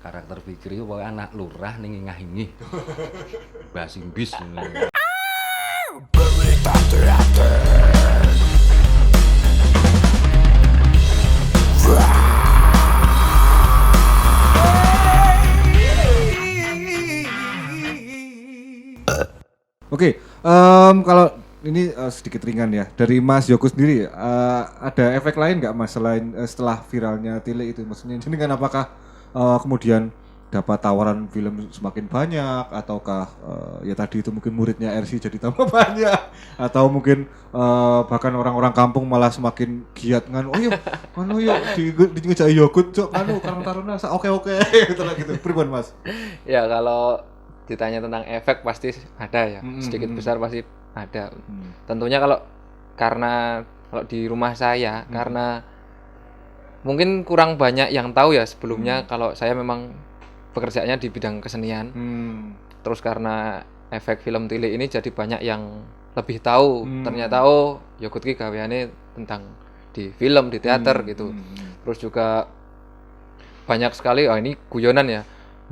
karakter Fikri itu pokoknya anak lurah ning ngingah-ingih. Bahasa Inggris. Oke, kalau ini sedikit ringan ya. Dari Mas Yoko sendiri, ada efek lain nggak Mas selain setelah viralnya Tile itu? Maksudnya ini kan apakah kemudian dapat tawaran film semakin banyak, ataukah ya tadi itu mungkin muridnya RC jadi tambah banyak, atau mungkin bahkan orang-orang kampung malah semakin giat ngan, oh yuk, anu yuk, di ngejak yogurt cok, anu Karang Taruna, oke gitu lah gitu. Pribon Mas? Ya kalau ditanya tentang efek pasti ada ya, sedikit besar pasti ada. Tentunya karena di rumah saya karena mungkin kurang banyak yang tahu ya sebelumnya kalau saya memang pekerjaannya di bidang kesenian. Terus karena efek film Tile ini jadi banyak yang lebih tahu. Ternyata Yogurt ki gaweane tentang di film, di teater gitu. Terus juga banyak sekali ini guyonan ya.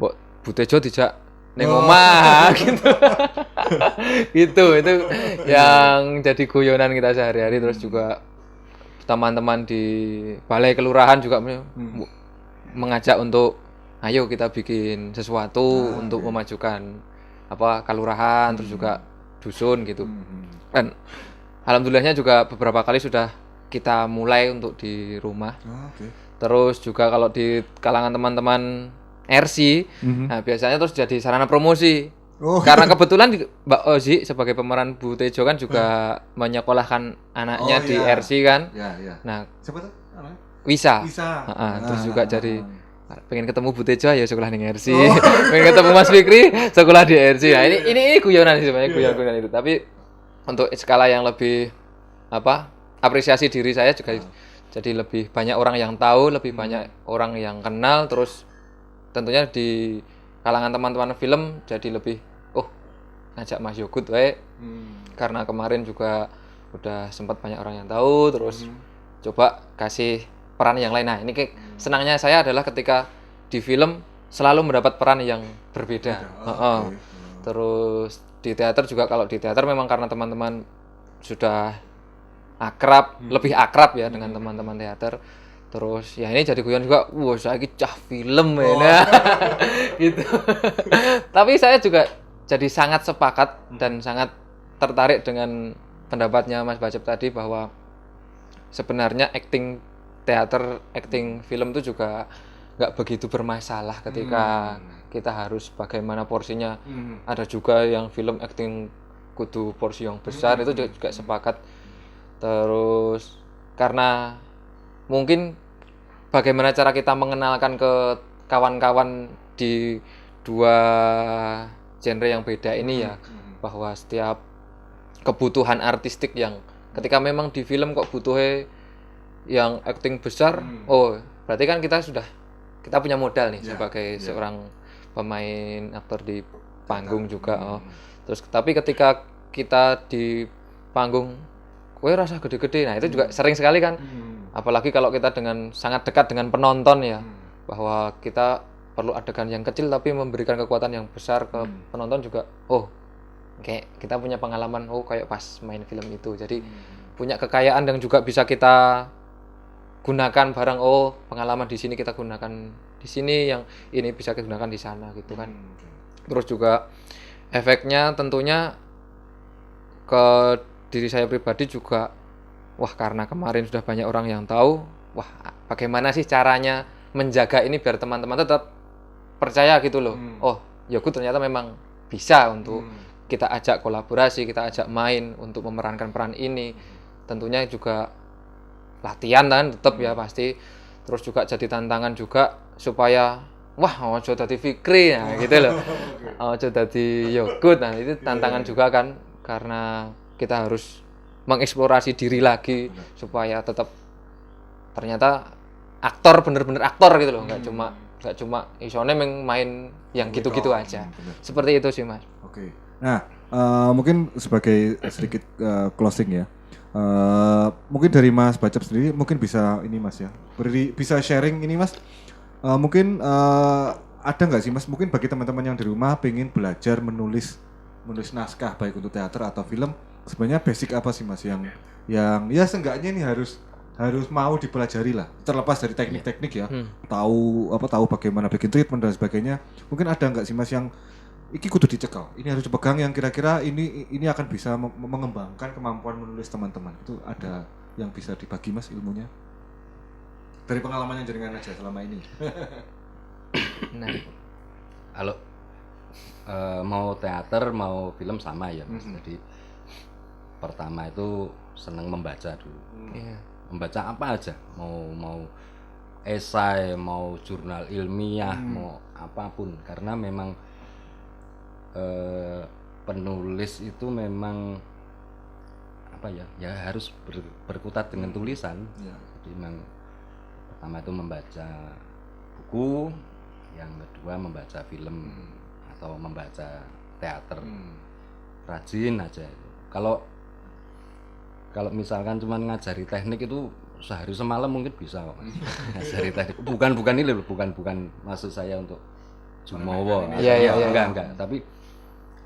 Mbok Butejo dijak ning omah gitu. Gitu itu yang jadi guyonan kita sehari-hari. Terus juga teman-teman di balai kelurahan juga mengajak untuk ayo kita bikin sesuatu untuk memajukan kelurahan terus juga dusun gitu. Dan alhamdulillahnya juga beberapa kali sudah kita mulai untuk di rumah. Terus juga kalau di kalangan teman-teman RC, nah biasanya terus jadi sarana promosi. Karena kebetulan Mbak Ozi sebagai pemeran Bu Tejo kan juga menyekolahkan anaknya di RC kan. Nah, siapa tuh? Wisa. Terus juga jadi pengen ketemu Bu Tejo ya sekolah di RC. Pengen ketemu Mas Fikri sekolah di RC. Nah, ini guyonan sih sebenarnya, guyonan itu. Tapi untuk skala yang lebih apresiasi diri saya juga jadi lebih banyak orang yang tahu, lebih banyak orang yang kenal, terus tentunya di kalangan teman-teman film jadi lebih ngajak Mas Yogurt wae. Karena kemarin juga udah sempat banyak orang yang tahu, terus coba kasih peran yang lain. Nah, ini senangnya saya adalah ketika di film selalu mendapat peran yang berbeda. Terus di teater juga, kalau di teater memang karena teman-teman sudah akrab, lebih akrab ya dengan teman-teman teater. Terus ya ini jadi guyon juga, saya cah film ya. Gitu. Tapi saya juga jadi sangat sepakat dan sangat tertarik dengan pendapatnya Mas Bacep tadi bahwa sebenarnya acting teater, acting film itu juga nggak begitu bermasalah ketika kita harus bagaimana porsinya. Ada juga yang film acting kudu porsi yang besar, itu juga sepakat. Terus karena mungkin bagaimana cara kita mengenalkan ke kawan-kawan di dua genre yang beda ini ya, bahwa setiap kebutuhan artistik yang ketika memang di film kok butuhnya yang acting besar, berarti kan kita punya modal nih sebagai seorang pemain aktor di panggung juga. Terus tapi ketika kita di panggung kowe rasa gede-gede, nah itu juga sering sekali kan. Apalagi kalau kita sangat dekat dengan penonton ya, bahwa kita perlu adegan yang kecil tapi memberikan kekuatan yang besar ke penonton juga. Kayak kita punya pengalaman kayak pas main film itu. Jadi punya kekayaan yang juga bisa kita gunakan barang. Pengalaman di sini kita gunakan di sini, yang ini bisa kita gunakan di sana gitu kan. Terus juga efeknya tentunya ke diri saya pribadi juga, karena kemarin sudah banyak orang yang tahu, bagaimana sih caranya menjaga ini biar teman-teman tetap percaya gitu loh. Yogurt ternyata memang bisa untuk kita ajak kolaborasi, kita ajak main untuk memerankan peran ini. Tentunya juga latihan kan tetap ya pasti. Terus juga jadi tantangan juga supaya ojo dadi Fikri gitu loh. Ojo dadi Yogurt. Nah, itu tantangan juga kan, karena kita harus mengeksplorasi diri lagi supaya tetap ternyata aktor, bener-bener aktor gitu loh, nggak cuma isone main yang gitu-gitu aja. Seperti itu sih Mas. Oke. Nah, mungkin sebagai sedikit closing ya, mungkin dari Mas Bacep sendiri mungkin bisa ini Mas ya, bisa sharing ini Mas, mungkin ada nggak sih Mas, mungkin bagi teman-teman yang di rumah pengen belajar menulis naskah baik untuk teater atau film, sebenarnya basic apa sih Mas yang ya seenggaknya ini harus mau dipelajari lah, terlepas dari teknik-teknik ya, tahu bagaimana bikin treatment dan sebagainya. Mungkin ada nggak sih Mas yang iki kudu dicekal, ini harus dipegang, yang kira-kira ini akan bisa mengembangkan kemampuan menulis teman-teman? Itu ada yang bisa dibagi Mas ilmunya dari pengalaman yang jenengan aja selama ini? Nah, Kalau mau teater mau film sama ya Mas. Jadi pertama itu seneng membaca dulu. iya. Membaca apa aja, mau esai, mau jurnal ilmiah, mau apapun, karena memang penulis itu memang apa ya harus berkutat dengan tulisan. Jadi memang pertama itu membaca buku, yang kedua membaca film atau membaca teater. Rajin aja itu. Kalau misalkan cuma ngajari teknik itu sehari semalam mungkin bisa kok Mas. Ngajari teknik. Bukan ini loh, bukan maksud saya untuk jumowo. Iya. Enggak. Tapi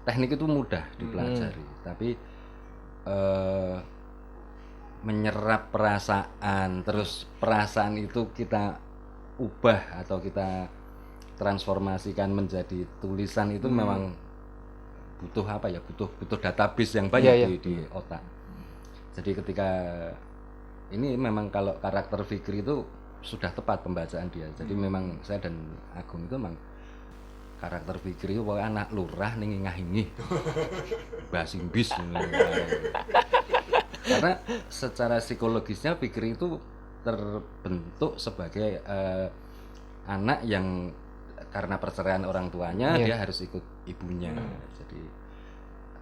teknik itu mudah dipelajari. Tapi menyerap perasaan, terus perasaan itu kita ubah atau kita transformasikan menjadi tulisan itu memang butuh apa ya? Butuh database yang banyak di otak. Jadi ketika ini memang kalau karakter Fikri itu sudah tepat pembacaan dia. Jadi memang saya dan Agung itu memang karakter Fikri itu anak lurah ning ngingah-ingih. Basimbis. Karena secara psikologisnya Fikri itu terbentuk sebagai anak yang karena perceraian orang tuanya dia harus ikut ibunya. Jadi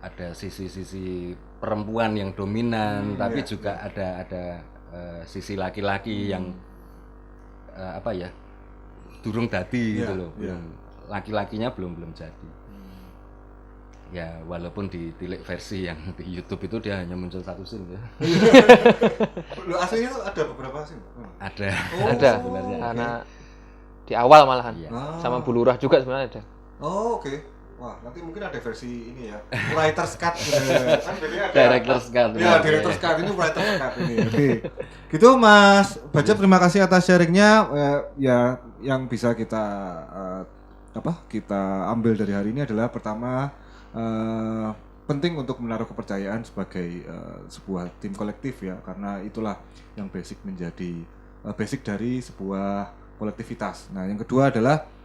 ada sisi-sisi perempuan yang dominan, tapi juga ada sisi laki-laki yang apa ya, durung dadi gitu loh. Laki-lakinya belum jadi. Ya walaupun di tilik versi yang di YouTube itu dia hanya muncul satu scene ya. Loh, aslinya tuh ada beberapa scene? Ada. Ada sebenarnya. karena di awal malahan. Iya. Sama Bu Lurah juga sebenarnya ada. Oh, oke. Wah, nanti mungkin ada versi ini ya, writer's cut. Kan bedanya ada Director's cut. Ya, director's cut, ini writer's cut ini. Oke. Gitu Mas Bajab, terima kasih atas sharingnya. Ya, yang bisa kita kita ambil dari hari ini adalah pertama, penting untuk menaruh kepercayaan sebagai sebuah tim kolektif ya, karena itulah yang basic dari sebuah kolektivitas. Nah, yang kedua adalah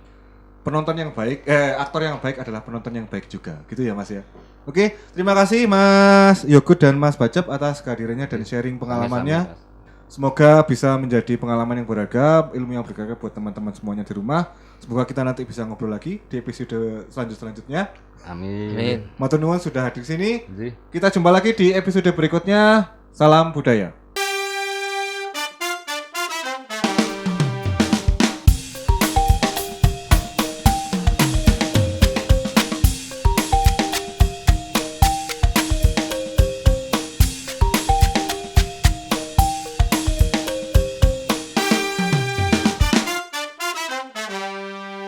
penonton yang baik, aktor yang baik adalah penonton yang baik juga, gitu ya Mas ya. Oke, terima kasih Mas Yogut dan Mas Bajab atas kehadirannya dan sharing pengalamannya. Semoga bisa menjadi pengalaman yang berharga, ilmu yang berharga buat teman-teman semuanya di rumah. Semoga kita nanti bisa ngobrol lagi di episode selanjutnya. Amin. Matur nuwun sudah hadir sini. Jadi. Kita jumpa lagi di episode berikutnya. Salam budaya.